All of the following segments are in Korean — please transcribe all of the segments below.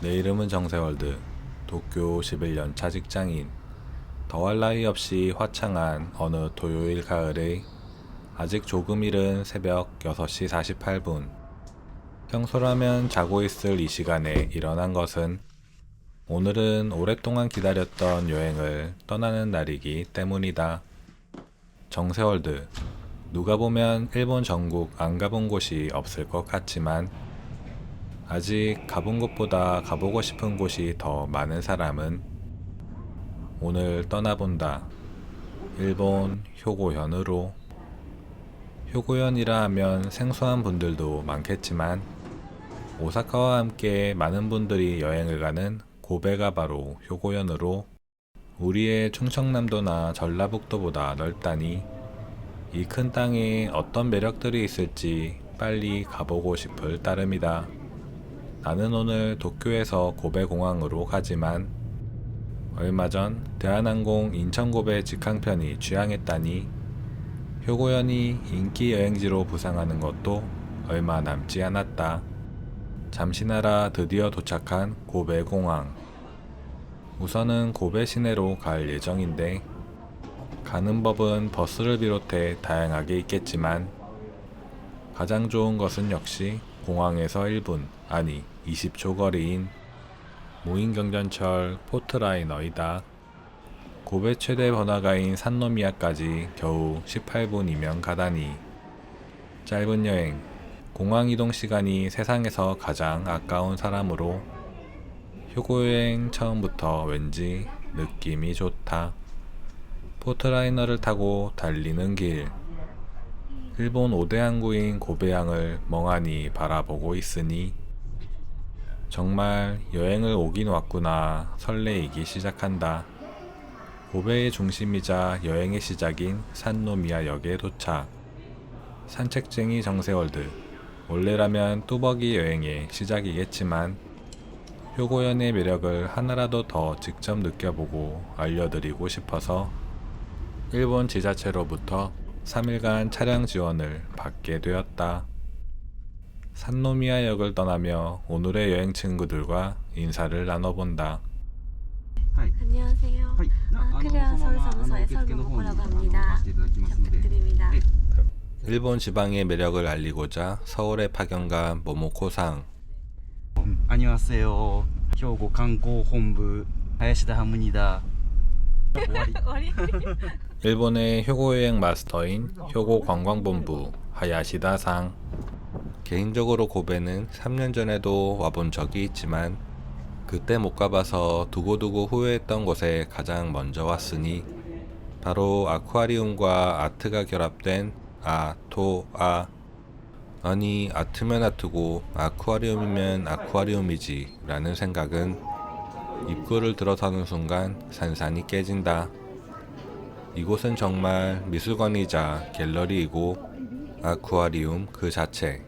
내 이름은 정세월드. 도쿄 11년차 직장인. 더할 나위 없이 화창한 어느 토요일 가을에 아직 조금 이른 새벽 6시 48분. 평소라면 자고 있을 이 시간에 일어난 것은 오늘은 오랫동안 기다렸던 여행을 떠나는 날이기 때문이다. 정세월드. 누가 보면 일본 전국 안 가본 곳이 없을 것 같지만 아직 가본 곳보다 가보고 싶은 곳이 더 많은 사람은 오늘 떠나본다. 일본 효고현으로. 효고현이라 하면 생소한 분들도 많겠지만 오사카와 함께 많은 분들이 여행을 가는 고베가 바로 효고현으로. 우리의 충청남도나 전라북도보다 넓다니 이 큰 땅에 어떤 매력들이 있을지 빨리 가보고 싶을 따름이다. 나는 오늘 도쿄에서 고베공항으로 가지만 얼마 전 대한항공 인천고베 직항편이 취항했다니 효고현이 인기 여행지로 부상하는 것도 얼마 남지 않았다. 잠시나라 드디어 도착한 고베공항. 우선은 고베 시내로 갈 예정인데 가는 법은 버스를 비롯해 다양하게 있겠지만 가장 좋은 것은 역시 공항에서 1분, 아니 20초 거리인 무인경전철 포트라이너이다. 고베 최대 번화가인 산노미야까지 겨우 18분이면 가다니. 짧은 여행, 공항 이동 시간이 세상에서 가장 아까운 사람으로 휴고 여행 처음부터 왠지 느낌이 좋다. 포트라이너를 타고 달리는 길. 일본 5대 항구인 고베항을 멍하니 바라보고 있으니 정말 여행을 오긴 왔구나 설레이기 시작한다. 고베의 중심이자 여행의 시작인 산노미야 역에 도착. 산책쟁이 정세월드. 원래라면 뚜벅이 여행의 시작이겠지만 효고현의 매력을 하나라도 더 직접 느껴보고 알려드리고 싶어서 일본 지자체로부터 3일간 차량 지원을 받게 되었다. 산노미야 역을 떠나며 오늘의 여행 친구들과 인사를 나눠본다. 안녕하세요. 크레아 서울사무소의 설문고라고 합니다. 잘 부탁드립니다. 일본 지방의 매력을 알리고자 서울에 파견간 모모코상. 안녕하세요. 兵庫観光本部 林田ハムニだ. 일본의 효고 여행 마스터인 효고 관광본부 하야시다상. 개인적으로 고베는 3년 전에도 와본 적이 있지만 그때 못 가봐서 두고두고 후회했던 곳에 가장 먼저 왔으니 바로 아쿠아리움과 아트가 결합된 아니 아트면 아트고 아쿠아리움이면 아쿠아리움이지 라는 생각은 입구를 들어서는 순간 산산이 깨진다. 이곳은 정말 미술관이자 갤러리이고 아쿠아리움 그 자체.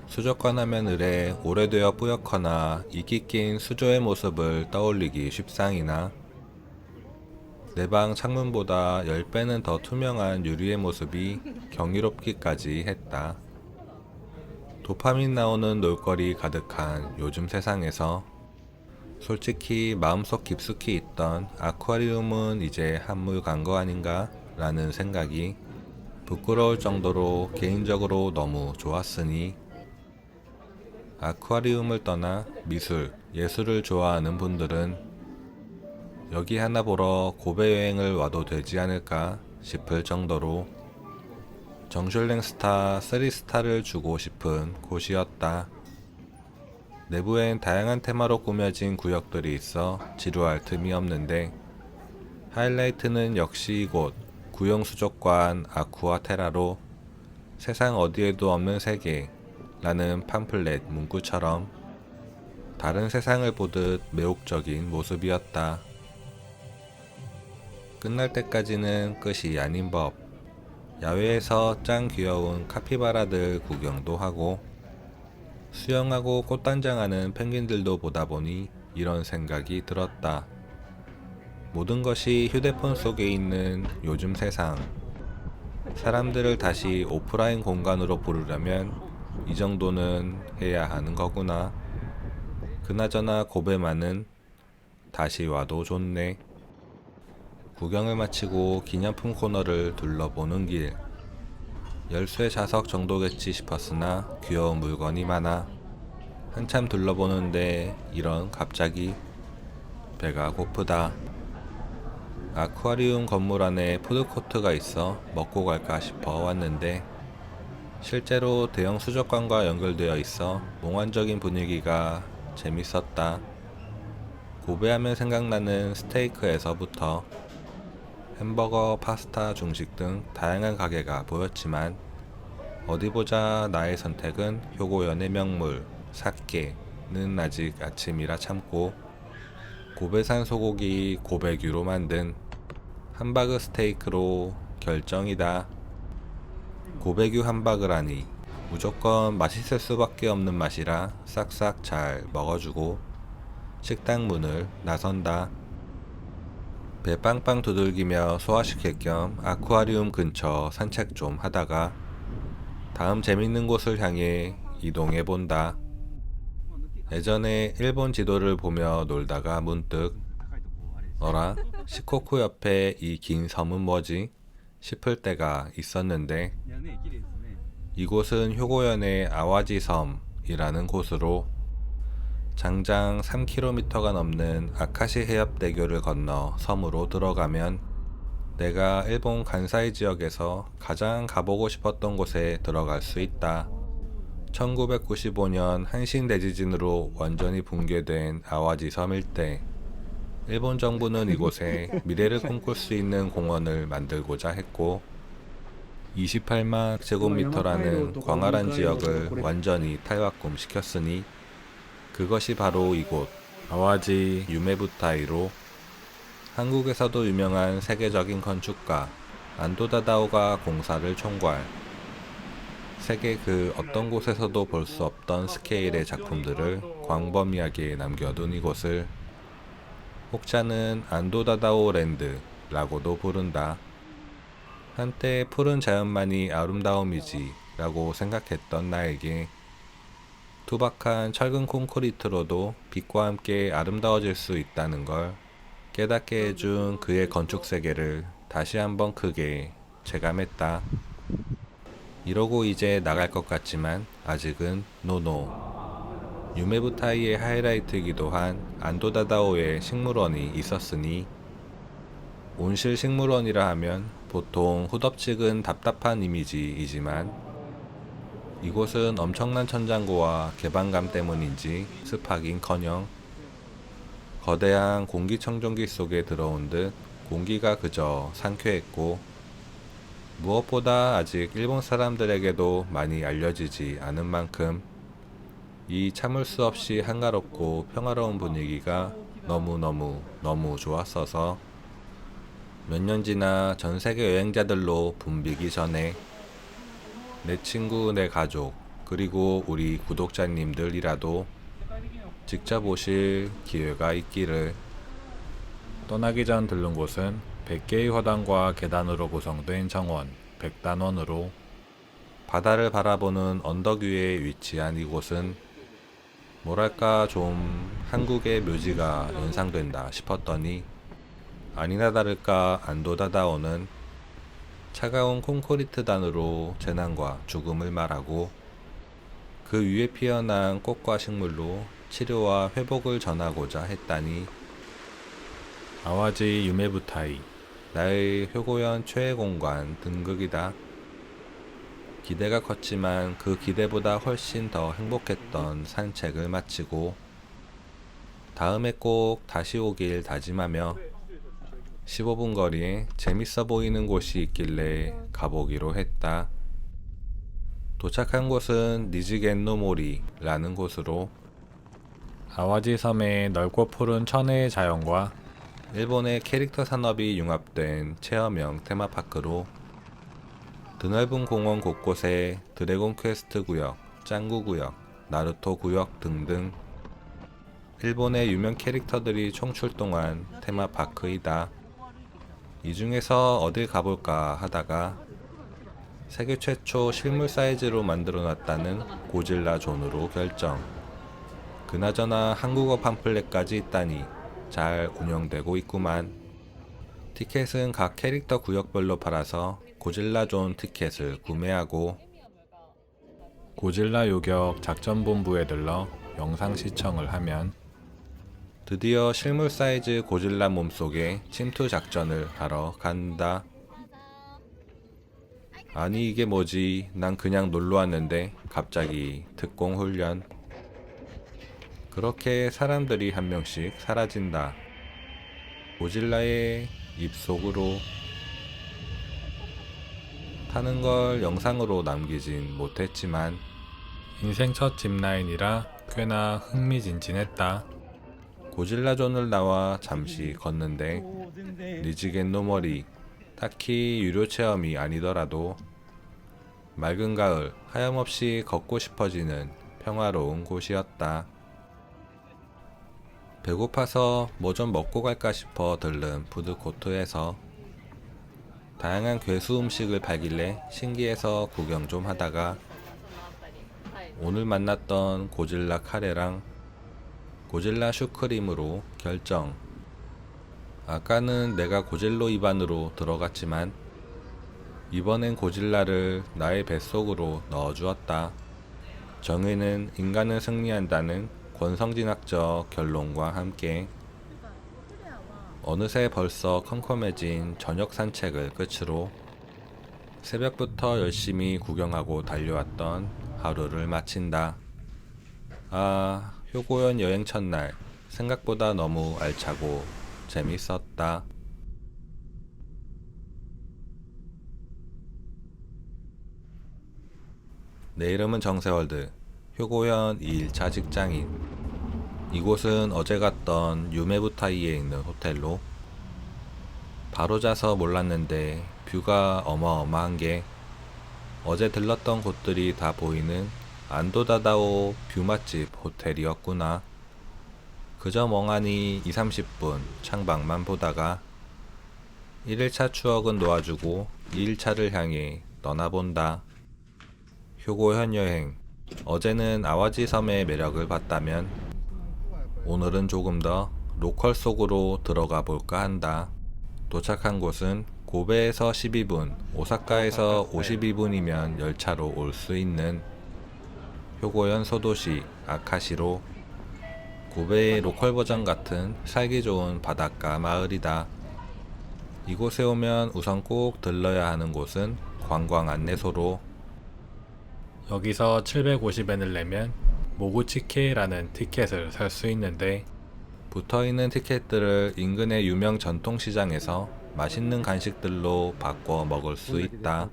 수족관 하면 을에 오래되어 뿌옇거나 이끼 낀 수조의 모습을 떠올리기 쉽상이나 내 방 창문보다 10배는 더 투명한 유리의 모습이 경이롭기까지 했다. 도파민 나오는 놀거리 가득한 요즘 세상에서 솔직히 마음속 깊숙이 있던 아쿠아리움은 이제 한물 간 거 아닌가 라는 생각이 부끄러울 정도로 개인적으로 너무 좋았으니 아쿠아리움을 떠나 미술, 예술을 좋아하는 분들은 여기 하나 보러 고베 여행을 와도 되지 않을까 싶을 정도로 정슐랭 스타 3스타를 주고 싶은 곳이었다. 내부엔 다양한 테마로 꾸며진 구역들이 있어 지루할 틈이 없는데 하이라이트는 역시 이곳 구용수족관 아쿠아테라로 세상 어디에도 없는 세계 라는 팜플렛 문구처럼 다른 세상을 보듯 매혹적인 모습이었다. 끝날 때까지는 끝이 아닌 법. 야외에서 짱 귀여운 카피바라들 구경도 하고 수영하고 꽃단장하는 펭귄들도 보다 보니 이런 생각이 들었다. 모든 것이 휴대폰 속에 있는 요즘 세상. 사람들을 다시 오프라인 공간으로 부르려면 이 정도는 해야 하는 거구나. 그나저나 고베만은 다시 와도 좋네. 구경을 마치고 기념품 코너를 둘러보는 길. 열쇠 자석 정도겠지 싶었으나 귀여운 물건이 많아. 한참 둘러보는데 이런 갑자기 배가 고프다. 아쿠아리움 건물 안에 푸드코트가 있어 먹고 갈까 싶어 왔는데 실제로 대형 수족관과 연결되어 있어 몽환적인 분위기가 재밌었다. 고베하면 생각나는 스테이크에서부터 햄버거, 파스타, 중식 등 다양한 가게가 보였지만 어디 보자 나의 선택은 효고현의 명물 사케는 아직 아침이라 참고 고베산 소고기 고베규로 만든 함바그 스테이크로 결정이다. 고베규 함바그라니 무조건 맛있을 수밖에 없는 맛이라 싹싹 잘 먹어주고 식당 문을 나선다. 배 빵빵 두들기며 소화시킬 겸 아쿠아리움 근처 산책 좀 하다가 다음 재밌는 곳을 향해 이동해 본다. 예전에 일본 지도를 보며 놀다가 문득 어라? 시코쿠 옆에 이 긴 섬은 뭐지? 싶을 때가 있었는데 이곳은 효고현의 아와지 섬이라는 곳으로 장장 3km가 넘는 아카시 해협대교를 건너 섬으로 들어가면 내가 일본 간사이 지역에서 가장 가보고 싶었던 곳에 들어갈 수 있다. 1995년 한신 대지진으로 완전히 붕괴된 아와지 섬 일대. 일본 정부는 이곳에 미래를 꿈꿀 수 있는 공원을 만들고자 했고 28만 제곱미터라는 광활한 지역을 완전히 탈바꿈 시켰으니 그것이 바로 이곳 아와지 유메부타이로 한국에서도 유명한 세계적인 건축가 안도 다다오가 공사를 총괄. 세계 그 어떤 곳에서도 볼 수 없던 스케일의 작품들을 광범위하게 남겨둔 이곳을 혹자는 안도 다다오 랜드라고도 부른다. 한때 푸른 자연만이 아름다움이지 라고 생각했던 나에게 투박한 철근 콘크리트로도 빛과 함께 아름다워질 수 있다는 걸 깨닫게 해준 그의 건축 세계를 다시 한번 크게 체감했다. 이러고 이제 나갈 것 같지만 아직은 노노. 유메부타이의 하이라이트이기도 한 안도다다오의 식물원이 있었으니 온실 식물원이라 하면 보통 후덥지근 답답한 이미지이지만 이곳은 엄청난 천장고와 개방감 때문인지 습하긴커녕 거대한 공기청정기 속에 들어온 듯 공기가 그저 상쾌했고 무엇보다 아직 일본 사람들에게도 많이 알려지지 않은 만큼 이 참을 수 없이 한가롭고 평화로운 분위기가 너무 좋았어서 몇 년 지나 전 세계 여행자들로 붐비기 전에 내 친구, 내 가족, 그리고 우리 구독자님들이라도 직접 오실 기회가 있기를. 떠나기 전 들른 곳은 100개의 화단과 계단으로 구성된 정원 백단원으로 바다를 바라보는 언덕 위에 위치한 이곳은 뭐랄까 좀 한국의 묘지가 연상된다 싶었더니 아니나 다를까 안도다다오는 차가운 콘크리트단으로 재난과 죽음을 말하고 그 위에 피어난 꽃과 식물로 치료와 회복을 전하고자 했다니 아와지 유메부타이 나의 효고현 최애 공간 등극이다. 기대가 컸지만 그 기대보다 훨씬 더 행복했던 산책을 마치고 다음에 꼭 다시 오길 다짐하며 15분 거리에 재밌어 보이는 곳이 있길래 가보기로 했다. 도착한 곳은 니지겐노모리라는 곳으로 아와지 섬의 넓고 푸른 천혜의 자연과 일본의 캐릭터 산업이 융합된 체험형 테마파크로 드넓은 공원 곳곳에 드래곤 퀘스트 구역, 짱구 구역, 나루토 구역 등등 일본의 유명 캐릭터들이 총출동한 테마파크이다. 이 중에서 어딜 가볼까 하다가 세계 최초 실물 사이즈로 만들어놨다는 고질라 존으로 결정. 그나저나 한국어 팜플렛까지 있다니 잘 운영되고 있구만. 티켓은 각 캐릭터 구역별로 팔아서 고질라 존 티켓을 구매하고 고질라 요격 작전본부에 들러 영상 시청을 하면 드디어 실물 사이즈 고질라 몸속에 침투 작전을 하러 간다. 아니 이게 뭐지? 난 그냥 놀러 왔는데 갑자기 특공 훈련. 그렇게 사람들이 한 명씩 사라진다. 고질라의 입속으로. 타는 걸 영상으로 남기진 못했지만 인생 첫 짚라인이라 꽤나 흥미진진했다. 고질라 존을 나와 잠시 걷는데 니지겐 노머리 딱히 유료 체험이 아니더라도 맑은 가을 하염없이 걷고 싶어지는 평화로운 곳이었다. 배고파서 뭐 좀 먹고 갈까 싶어 들른 푸드코트에서 다양한 괴수 음식을 팔길래 신기해서 구경 좀 하다가 오늘 만났던 고질라 카레랑 고질라 슈크림으로 결정. 아까는 내가 고질로 입안으로 들어갔지만 이번엔 고질라를 나의 뱃속으로 넣어주었다. 정의는 인간은 승리한다는 권성진학적 결론과 함께 어느새 벌써 컴컴해진 저녁 산책을 끝으로 새벽부터 열심히 구경하고 달려왔던 하루를 마친다. 아, 효고현 여행 첫날 생각보다 너무 알차고 재밌었다. 내 이름은 정세월드, 효고현 2일차 직장인. 이곳은 어제 갔던 유메부타이에 있는 호텔로 바로 자서 몰랐는데 뷰가 어마어마한 게 어제 들렀던 곳들이 다 보이는 안도다다오 뷰 맛집 호텔이었구나. 그저 멍하니 2~30분 창밖만 보다가 1일차 추억은 놓아주고 2일차를 향해 떠나본다. 효고현 여행. 어제는 아와지 섬의 매력을 봤다면 오늘은 조금 더 로컬 속으로 들어가 볼까 한다. 도착한 곳은 고베에서 12분, 오사카에서 52분이면 열차로 올 수 있는 효고현 소도시 아카시로. 고베의 로컬 버전 같은 살기 좋은 바닷가 마을이다. 이곳에 오면 우선 꼭 들러야 하는 곳은 관광 안내소로 여기서 750엔을 내면 모구치케라는 티켓을 살 수 있는데 붙어있는 티켓들을 인근의 유명 전통시장에서 맛있는 간식들로 바꿔 먹을 수 있다.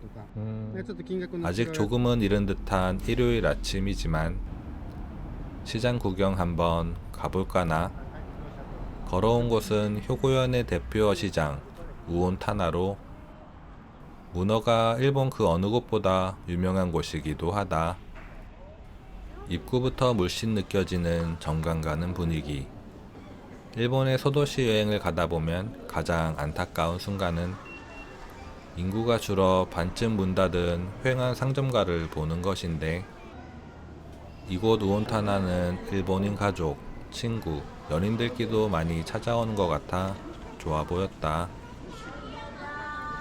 아직 조금은 이른 듯한 일요일 아침이지만 시장 구경 한번 가볼까나. 걸어온 곳은 효고현의 대표 시장 우온타나로 문어가 일본 그 어느 곳보다 유명한 곳이기도 하다. 입구부터 물씬 느껴지는 정감 가는 분위기. 일본의 소도시 여행을 가다 보면 가장 안타까운 순간은 인구가 줄어 반쯤 문 닫은 휑한 상점가를 보는 것인데 이곳 우온타나는 일본인 가족, 친구, 연인들끼도 많이 찾아오는 것 같아 좋아 보였다.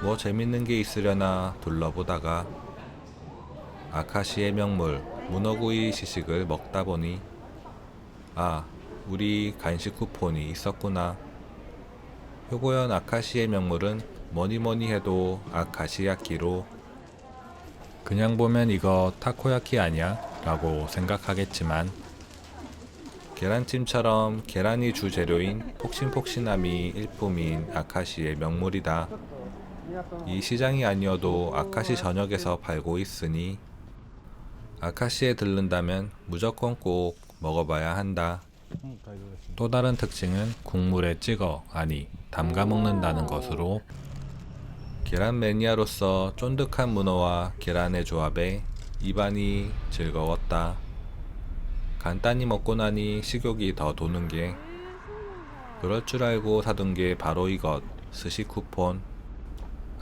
뭐 재밌는 게 있으려나 둘러보다가 아카시의 명물 문어구이 시식을 먹다 보니 아, 우리 간식 쿠폰이 있었구나. 효고현 아카시의 명물은 뭐니뭐니 해도 아카시야키로 그냥 보면 이거 타코야키 아니야? 라고 생각하겠지만 계란찜처럼 계란이 주 재료인 폭신폭신함이 일품인 아카시의 명물이다. 이 시장이 아니어도 아카시 전역에서 팔고 있으니 아카시에 들른다면 무조건 꼭 먹어봐야 한다. 또 다른 특징은 국물에 찍어, 아니 담가 먹는다는 것으로 계란 매니아로서 쫀득한 문어와 계란의 조합에 입안이 즐거웠다. 간단히 먹고 나니 식욕이 더 도는 게 그럴 줄 알고 사둔 게 바로 이것, 스시 쿠폰.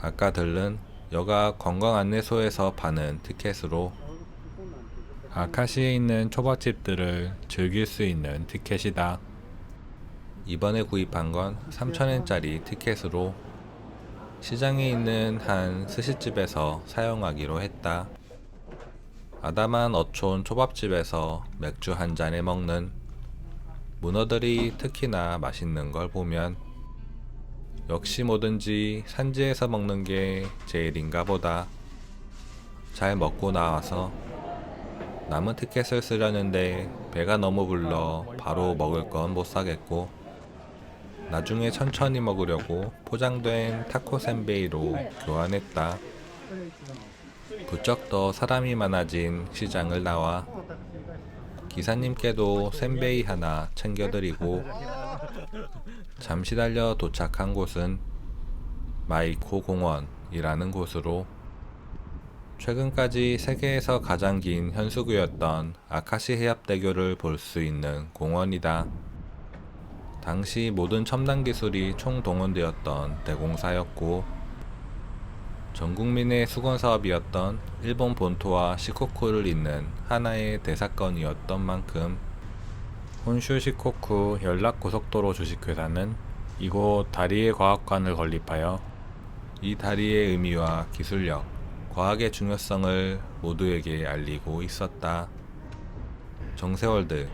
아까 들른 여가 관광 안내소에서 파는 티켓으로 아카시에 있는 초밥집들을 즐길 수 있는 티켓이다. 이번에 구입한 건 3,000엔짜리 티켓으로 시장에 있는 한 스시집에서 사용하기로 했다. 아담한 어촌 초밥집에서 맥주 한 잔에 먹는 문어들이 특히나 맛있는 걸 보면 역시 뭐든지 산지에서 먹는 게 제일인가 보다. 잘 먹고 나와서 남은 티켓을 쓰려는데 배가 너무 불러 바로 먹을 건 못 사겠고 나중에 천천히 먹으려고 포장된 타코 센베이로 교환했다. 부쩍 더 사람이 많아진 시장을 나와 기사님께도 센베이 하나 챙겨드리고 잠시 달려 도착한 곳은 마이코 공원이라는 곳으로 최근까지 세계에서 가장 긴 현수구였던 아카시 해협대교를 볼 수 있는 공원이다. 당시 모든 첨단 기술이 총동원되었던 대공사였고 전국민의 수건사업이었던 일본 본토와 시코쿠를 잇는 하나의 대사건이었던 만큼 혼슈 시코쿠 연락고속도로 주식회사는 이곳 다리의 과학관을 건립하여 이 다리의 의미와 기술력, 과학의 중요성을 모두에게 알리고 있었다. 정세월드,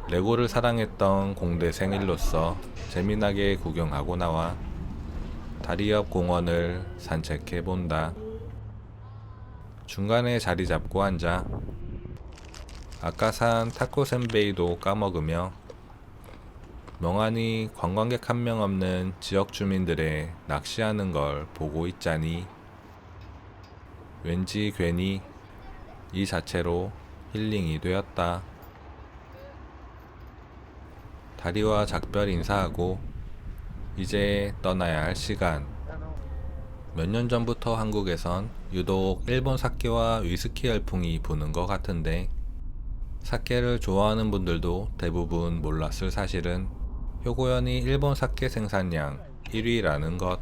레고를 사랑했던 공대 생일로서 재미나게 구경하고 나와 다리 옆 공원을 산책해 본다. 중간에 자리 잡고 앉아 아까 산 타코 센베이도 까먹으며 멍하니 관광객 한 명 없는 지역 주민들의 낚시하는 걸 보고 있자니 왠지 괜히 이 자체로 힐링이 되었다. 다리와 작별 인사하고 이제 떠나야 할 시간. 몇 년 전부터 한국에선 유독 일본 사케와 위스키 열풍이 부는 것 같은데 사케를 좋아하는 분들도 대부분 몰랐을 사실은 효고현이 일본 사케 생산량 1위라는 것.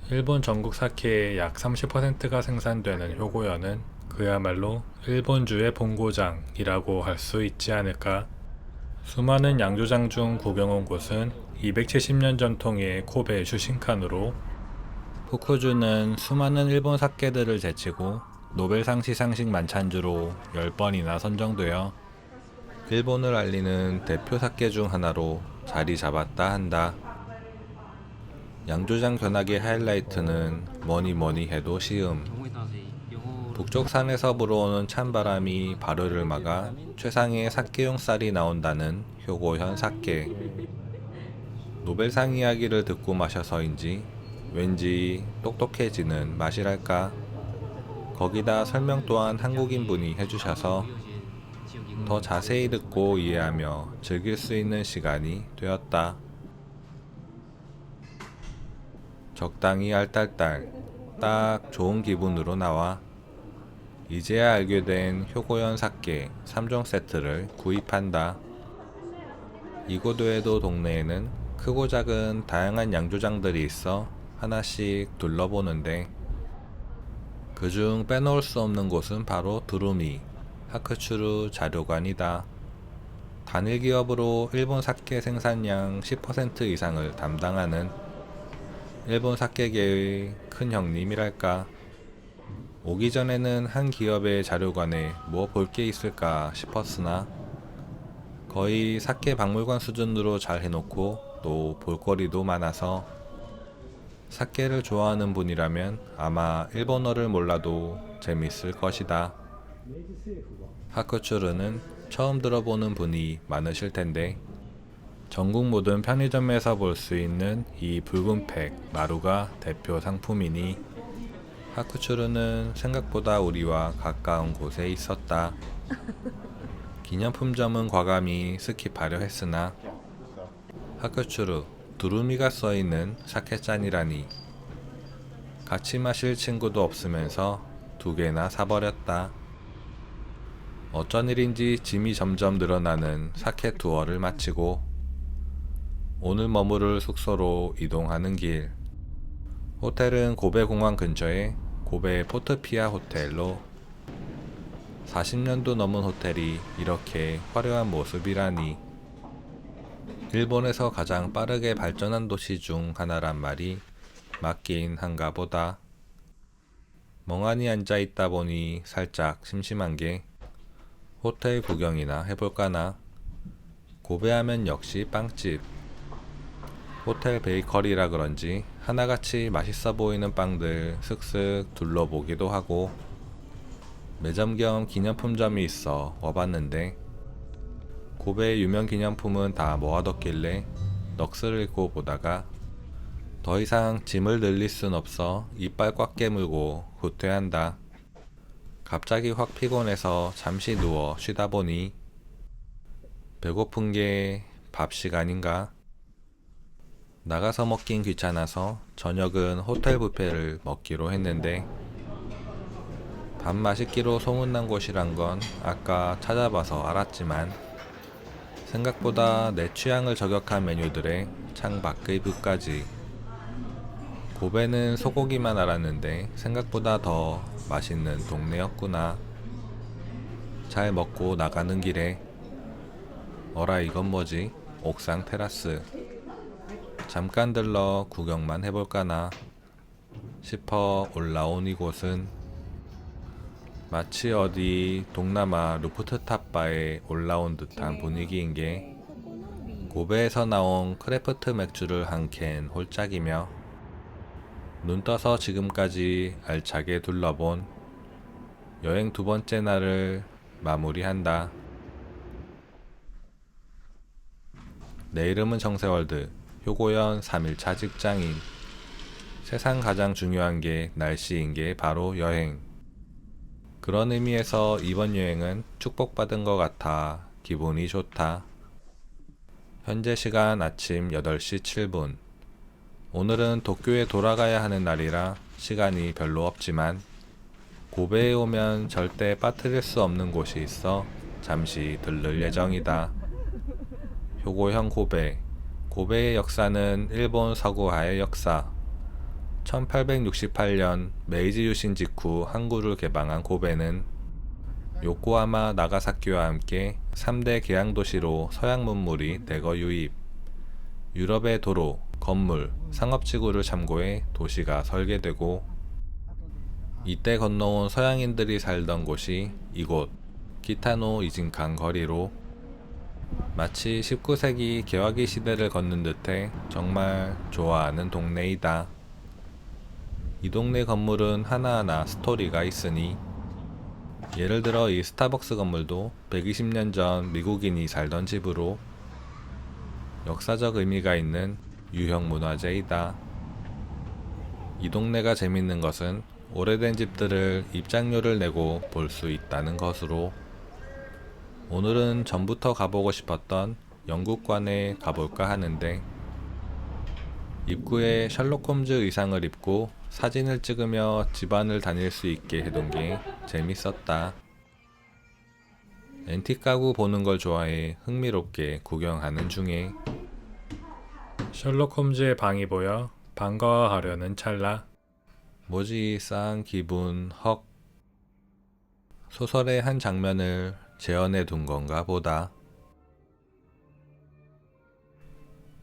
일본 전국 사케의 약 30%가 생산되는 효고현은 그야말로 일본주의 본고장이라고 할 수 있지 않을까. 수많은 양조장 중 구경 온 곳은 270년 전통의 코베 슈신칸으로 후쿠주는 수많은 일본 사케들을 제치고 노벨상 시상식 만찬주로 10번이나 선정되어 일본을 알리는 대표 사케 중 하나로 자리 잡았다 한다. 양조장 견학의 하이라이트는 뭐니 해도 시음. 북쪽 산에서 불어오는 찬바람이 발효를 막아 최상의 사케용 쌀이 나온다는 효고현 사케. 노벨상 이야기를 듣고 마셔서인지 왠지 똑똑해지는 맛이랄까. 거기다 설명 또한 한국인분이 해주셔서 더 자세히 듣고 이해하며 즐길 수 있는 시간이 되었다. 적당히 알딸딸 딱 좋은 기분으로 나와 이제야 알게 된 효고현 사케 3종 세트를 구입한다. 이곳 외에도 동네에는 크고 작은 다양한 양조장들이 있어 하나씩 둘러보는데 그중 빼놓을 수 없는 곳은 바로 두루미 하크추루 자료관이다. 단일 기업으로 일본 사케 생산량 10% 이상을 담당하는 일본 사케계의 큰 형님이랄까. 오기 전에는 한 기업의 자료관에 뭐 볼 게 있을까 싶었으나 거의 사케 박물관 수준으로 잘 해놓고 또 볼거리도 많아서 사케를 좋아하는 분이라면 아마 일본어를 몰라도 재밌을 것이다. 하쿠추르는 처음 들어보는 분이 많으실 텐데 전국 모든 편의점에서 볼 수 있는 이 붉은 팩 마루가 대표 상품이니 하쿠추르는 생각보다 우리와 가까운 곳에 있었다. 기념품점은 과감히 스킵하려 했으나 하쿠추르 두루미가 써있는 사케잔이라니 같이 마실 친구도 없으면서 2개나 사버렸다. 어쩐 일인지 짐이 점점 늘어나는 사케 투어를 마치고 오늘 머무를 숙소로 이동하는 길. 호텔은 고베 공항 근처의 고베 포트피아 호텔로 40년도 넘은 호텔이 이렇게 화려한 모습이라니. 일본에서 가장 빠르게 발전한 도시 중 하나란 말이 맞긴 한가 보다. 멍하니 앉아있다 보니 살짝 심심한 게 호텔 구경이나 해볼까나. 고베하면 역시 빵집. 호텔 베이커리라 그런지 하나같이 맛있어 보이는 빵들 슥슥 둘러보기도 하고, 매점 겸 기념품점이 있어 와봤는데 고베의 유명 기념품은 다 모아뒀길래 넋을 잃고 보다가 더 이상 짐을 늘릴 순 없어 이빨 꽉 깨물고 후퇴한다. 갑자기 확 피곤해서 잠시 누워 쉬다 보니 배고픈 게 밥 시간인가? 나가서 먹긴 귀찮아서 저녁은 호텔 뷔페를 먹기로 했는데, 밥 맛있기로 소문난 곳이란 건 아까 찾아봐서 알았지만 생각보다 내 취향을 저격한 메뉴들의 창밖의 뷰까지. 고베는 소고기만 알았는데 생각보다 더 맛있는 동네였구나. 잘 먹고 나가는 길에 어라 이건 뭐지? 옥상 테라스. 잠깐 들러 구경만 해볼까나 싶어 올라온 이곳은 마치 어디 동남아 루프트탑 바에 올라온 듯한 분위기인 게, 고베에서 나온 크래프트 맥주를 한 캔 홀짝이며 눈 떠서 지금까지 알차게 둘러본 여행 두 번째 날을 마무리한다. 내 이름은 정세월드, 효고연 3일차 직장인. 세상 가장 중요한 게 날씨인 게 바로 여행. 그런 의미에서 이번 여행은 축복받은 것 같아 기분이 좋다. 현재 시간 아침 8시 7분. 오늘은 도쿄에 돌아가야 하는 날이라 시간이 별로 없지만 고베에 오면 절대 빠뜨릴 수 없는 곳이 있어 잠시 들를 예정이다. 효고현 고베. 고베의 역사는 일본 서구화의 역사. 1868년 메이지 유신 직후 항구를 개방한 고베는 요코하마 나가사키와 함께 3대 계양도시로 서양 문물이 대거 유입, 유럽의 도로, 건물, 상업지구를 참고해 도시가 설계되고, 이때 건너온 서양인들이 살던 곳이 이곳 기타노 이진칸 거리로, 마치 19세기 개화기 시대를 걷는 듯해 정말 좋아하는 동네이다. 이 동네 건물은 하나하나 스토리가 있으니, 예를 들어 이 스타벅스 건물도 120년 전 미국인이 살던 집으로 역사적 의미가 있는 유형 문화재이다. 이 동네가 재밌는 것은 오래된 집들을 입장료를 내고 볼 수 있다는 것으로, 오늘은 전부터 가보고 싶었던 영국관에 가볼까 하는데, 입구에 셜록 홈즈 의상을 입고 사진을 찍으며 집안을 다닐 수 있게 해둔 게 재밌었다. 앤틱 가구 보는 걸 좋아해 흥미롭게 구경하는 중에 셜록 홈즈의 방이 보여 반가워하려는 찰나 뭐지 싸한 기분 헉. 소설의 한 장면을 재현해 둔 건가 보다.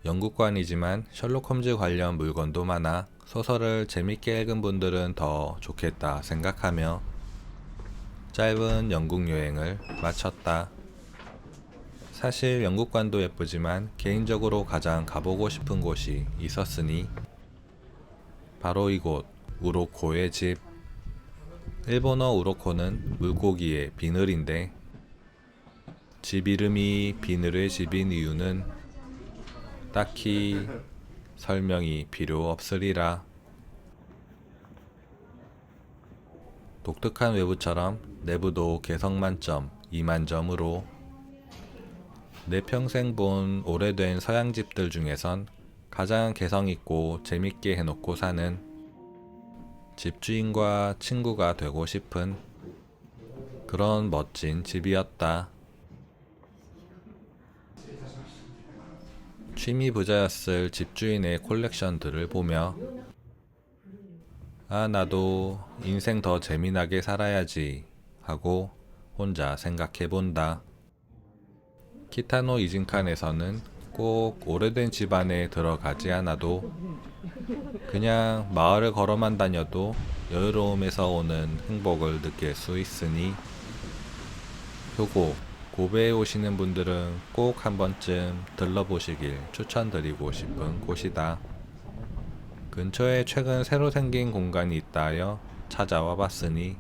영국관이지만 셜록 홈즈 관련 물건도 많아 소설을 재밌게 읽은 분들은 더 좋겠다 생각하며 짧은 영국 여행을 마쳤다. 사실 영국관도 예쁘지만 개인적으로 가장 가보고 싶은 곳이 있었으니 바로 이곳 우로코의 집. 일본어 우로코는 물고기의 비늘인데, 집 이름이 비늘의 집인 이유는 딱히 설명이 필요 없으리라. 독특한 외부처럼 내부도 개성 만점 2만점으로 내 평생 본 오래된 서양 집들 중에선 가장 개성있고 재밌게 해놓고 사는 집주인과 친구가 되고 싶은 그런 멋진 집이었다. 취미 부자였을 집주인의 콜렉션들을 보며 나도 인생 더 재미나게 살아야지 하고 혼자 생각해본다. 키타노 이진칸에서는 꼭 오래된 집안에 들어가지 않아도 그냥 마을을 걸어만 다녀도 여유로움에서 오는 행복을 느낄 수 있으니 효고, 고베에 오시는 분들은 꼭 한 번쯤 들러보시길 추천드리고 싶은 곳이다. 근처에 최근 새로 생긴 공간이 있다 하여 찾아와 봤으니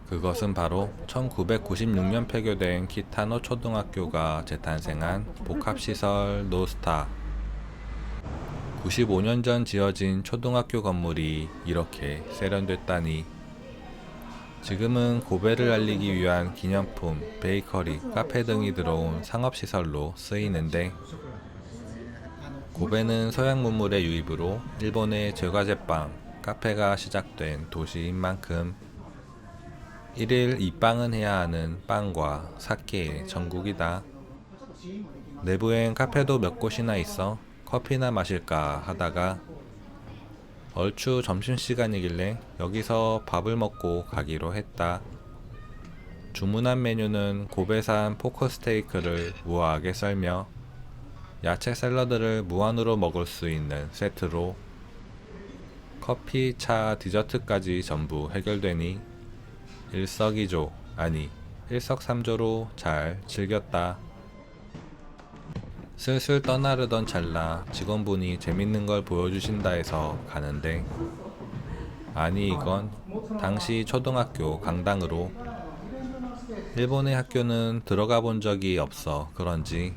그것은 바로 1996년 폐교된 키타노 초등학교가 재탄생한 복합시설 노스타. 95년 전 지어진 초등학교 건물이 이렇게 세련됐다니. 지금은 고베를 알리기 위한 기념품, 베이커리, 카페 등이 들어온 상업시설로 쓰이는데 고베는 서양 문물의 유입으로 일본의 제과제빵, 카페가 시작된 도시인 만큼 일일 이빵은 해야 하는 빵과 사케의 전국이다. 내부엔 카페도 몇 곳이나 있어 커피나 마실까 하다가 얼추 점심시간이길래 여기서 밥을 먹고 가기로 했다. 주문한 메뉴는 고베산 포크 스테이크를 우아하게 썰며 야채 샐러드를 무한으로 먹을 수 있는 세트로 커피, 차, 디저트까지 전부 해결되니 일석이조, 아니 일석삼조로 잘 즐겼다. 슬슬 떠나려던 찰나 직원분이 재밌는 걸 보여주신다 해서 가는데 아니 이건 당시 초등학교 강당으로 일본의 학교는 들어가 본 적이 없어 그런지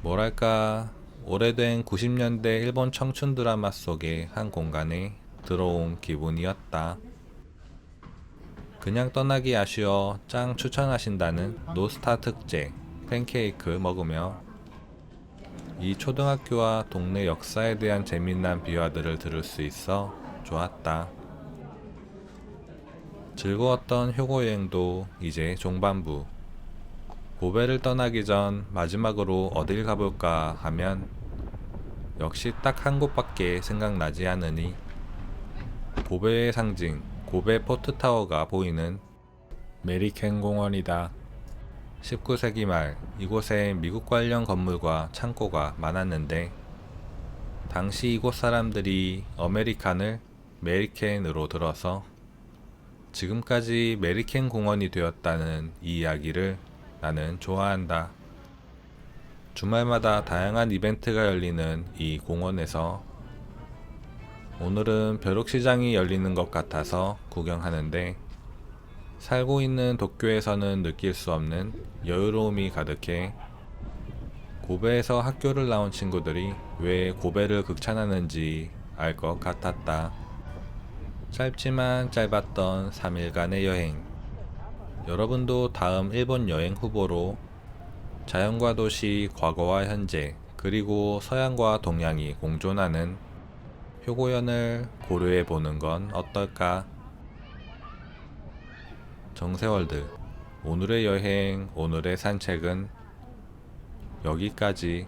뭐랄까 오래된 90년대 일본 청춘 드라마 속의 한 공간에 들어온 기분이었다. 그냥 떠나기 아쉬워 짱 추천하신다는 노스타 특제 팬케이크 먹으며 이 초등학교와 동네 역사에 대한 재미난 비화들을 들을 수 있어 좋았다. 즐거웠던 효고 여행도 이제 종반부. 고베를 떠나기 전 마지막으로 어딜 가볼까 하면 역시 딱 한 곳밖에 생각나지 않으니 고베의 상징 고베 포트타워가 보이는 메리켄 공원이다. 19세기 말 이곳에 미국 관련 건물과 창고가 많았는데 당시 이곳 사람들이 어메리칸을 메리켄으로 들어서 지금까지 메리켄 공원이 되었다는 이 이야기를 나는 좋아한다. 주말마다 다양한 이벤트가 열리는 이 공원에서 오늘은 벼룩시장이 열리는 것 같아서 구경하는데 살고 있는 도쿄에서는 느낄 수 없는 여유로움이 가득해 고베에서 학교를 나온 친구들이 왜 고베를 극찬하는지 알 것 같았다. 짧지만 짧았던 3일간의 여행. 여러분도 다음 일본 여행 후보로 자연과 도시, 과거와 현재, 그리고 서양과 동양이 공존하는 효고현을 고려해 보는 건 어떨까? 정세월드 오늘의 여행, 오늘의 산책은 여기까지.